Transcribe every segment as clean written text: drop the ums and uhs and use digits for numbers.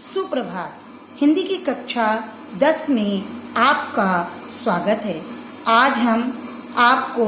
सुप्रभात। हिंदी की कक्षा 10 में आपका स्वागत है। आज हम आपको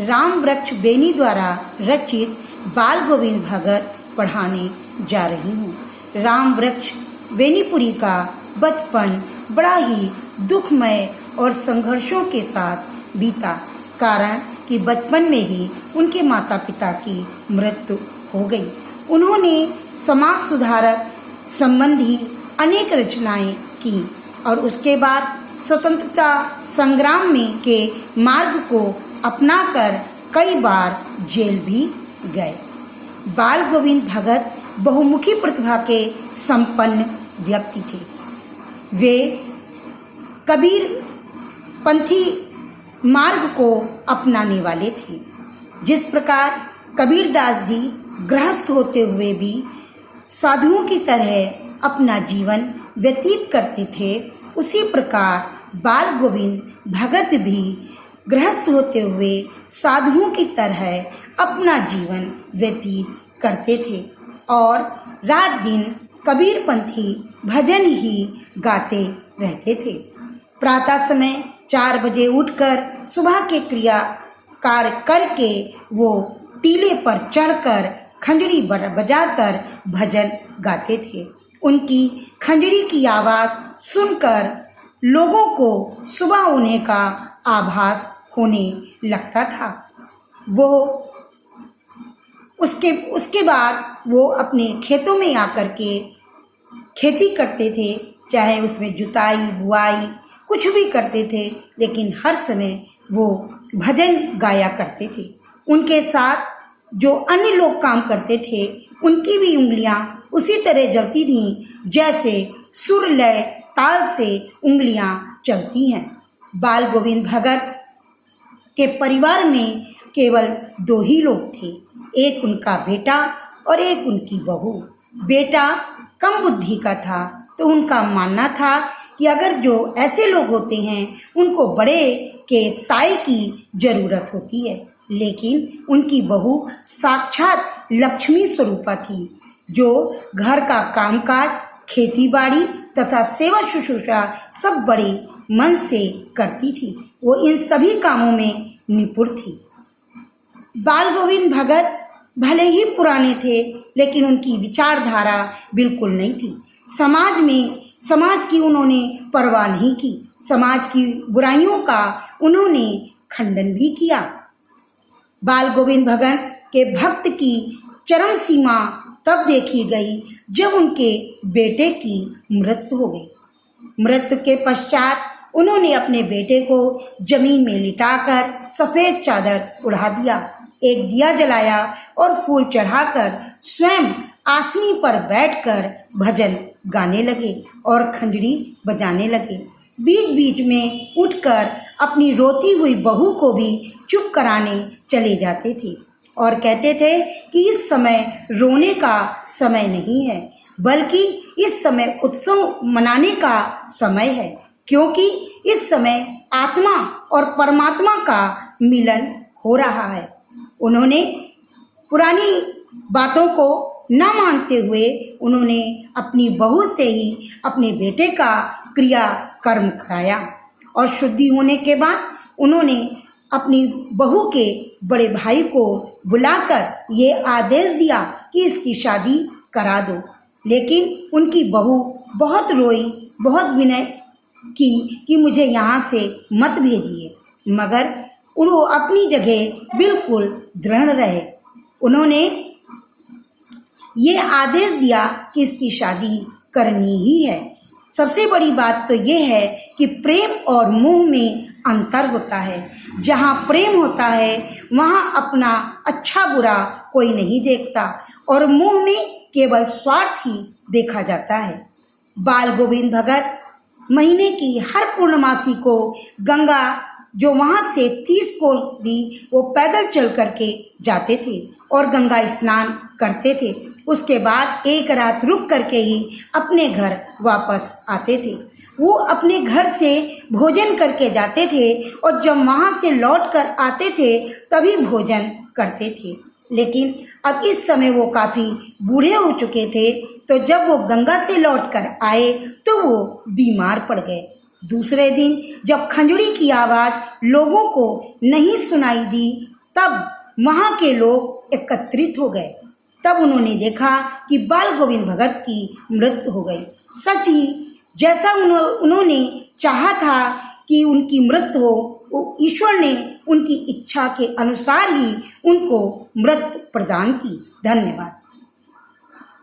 राम वृक्ष बेनी द्वारा रचित बाल गोविंद भगत पढ़ाने जा रही हूँ। राम वृक्ष बेनीपुरी का बचपन बड़ा ही दुखमय और संघर्षों के साथ बीता, कारण कि बचपन में ही उनके माता पिता की मृत्यु हो गई। उन्होंने समाज सुधारक संबंधी अनेक रचनाएं की और उसके बाद स्वतंत्रता संग्राम में के मार्ग को अपनाकर कई बार जेल भी गए। बाल गोविंद भगत बहुमुखी प्रतिभा के संपन्न व्यक्ति थे। वे कबीर पंथी मार्ग को अपनाने वाले थे। जिस प्रकार कबीरदास जी गृहस्थ होते हुए भी साधुओं की तरह अपना जीवन व्यतीत करते थे, उसी प्रकार बाल गोविंद भगत भी गृहस्थ होते हुए साधुओं की तरह अपना जीवन व्यतीत करते थे और रात दिन कबीरपंथी भजन ही गाते रहते थे। प्रातः समय 4 बजे उठकर सुबह के क्रिया कार्य करके वो टीले पर चढ़कर खंजड़ी बजाकर भजन गाते थे। उनकी खंजड़ी की आवाज सुनकर लोगों को सुबह होने का आभास होने लगता था। वो उसके बाद वो अपने खेतों में आकर के खेती करते थे, चाहे उसमें जुताई बुआई कुछ भी करते थे, लेकिन हर समय वो भजन गाया करते थे। उनके साथ जो अन्य लोग काम करते थे, उनकी भी उंगलियां उसी तरह जलती थीं जैसे सुर लय ताल से उंगलियां चलती हैं। बाल गोविंद भगत के परिवार में केवल 2 ही लोग थे, एक उनका बेटा और एक उनकी बहू। बेटा कम बुद्धि का था, तो उनका मानना था कि अगर जो ऐसे लोग होते हैं उनको बड़े के साए की जरूरत होती है, लेकिन उनकी बहू साक्षात लक्ष्मी स्वरूपा थी, जो घर का कामकाज खेती बाड़ी तथा सेवा शुश्रूषा सब बड़े मन से करती थी। वो इन सभी कामों में निपुण थी। बाल गोविंद भगत भले ही पुराने थे, लेकिन उनकी विचारधारा बिल्कुल नहीं थी। समाज की उन्होंने परवाह नहीं की। समाज की बुराइयों का उन्होंने खंडन भी किया। बाल गोविंद भगत के भक्त की चरम सीमा तब देखी गई जब उनके बेटे की मृत्यु हो गई। मृत्यु के पश्चात उन्होंने अपने बेटे को जमीन में लिटाकर सफेद चादर उड़ा दिया, एक दिया जलाया और फूल चढ़ाकर स्वयं आसनी पर बैठकर भजन गाने लगे और खंजड़ी बजाने लगे। बीच बीच में उठकर अपनी रोती हुई बहू को भी चुप कराने चले जाते थे और कहते थे कि इस समय रोने का समय नहीं है, बल्कि इस समय उत्सव मनाने का समय है, क्योंकि इस समय आत्मा और परमात्मा का मिलन हो रहा है। उन्होंने पुरानी बातों को न मानते हुए उन्होंने अपनी बहू से ही अपने बेटे का क्रिया कर्म कराया और शुद्धि होने के बाद उन्होंने अपनी बहू के बड़े भाई को बुलाकर ये आदेश दिया कि इसकी शादी करा दो। लेकिन उनकी बहू बहुत रोई, बहुत विनय की कि मुझे यहाँ से मत भेजिए, मगर वो अपनी जगह बिल्कुल दृढ़ रहे। उन्होंने ये आदेश दिया कि इसकी शादी करनी ही है। सबसे बड़ी बात तो ये है कि प्रेम और मोह में अंतर होता है। जहाँ प्रेम होता है वहाँ अपना अच्छा बुरा कोई नहीं देखता और मोह में केवल स्वार्थ ही देखा जाता है। बाल गोविंद भगत महीने की हर पूर्णमासी को गंगा जो वहाँ से 30 कोस दी वो पैदल चल करके जाते थे और गंगा स्नान करते थे। उसके बाद एक रात रुक करके ही अपने घर वापस आते थे। वो अपने घर से भोजन करके जाते थे और जब वहाँ से लौट कर आते थे तभी भोजन करते थे। लेकिन अब इस समय वो काफ़ी बूढ़े हो चुके थे, तो जब वो गंगा से लौटकर आए तो वो बीमार पड़ गए। दूसरे दिन जब खंजड़ी की आवाज लोगों को नहीं सुनाई दी तब वहां के लोग एकत्रित हो गए। तब उन्होंने देखा कि बाल गोविंद भगत की मृत्यु हो गई। सच ही जैसा उन्होंने चाहा था कि उनकी मृत्यु हो, ईश्वर ने उनकी इच्छा के अनुसार ही उनको मृत्यु प्रदान की। धन्यवाद।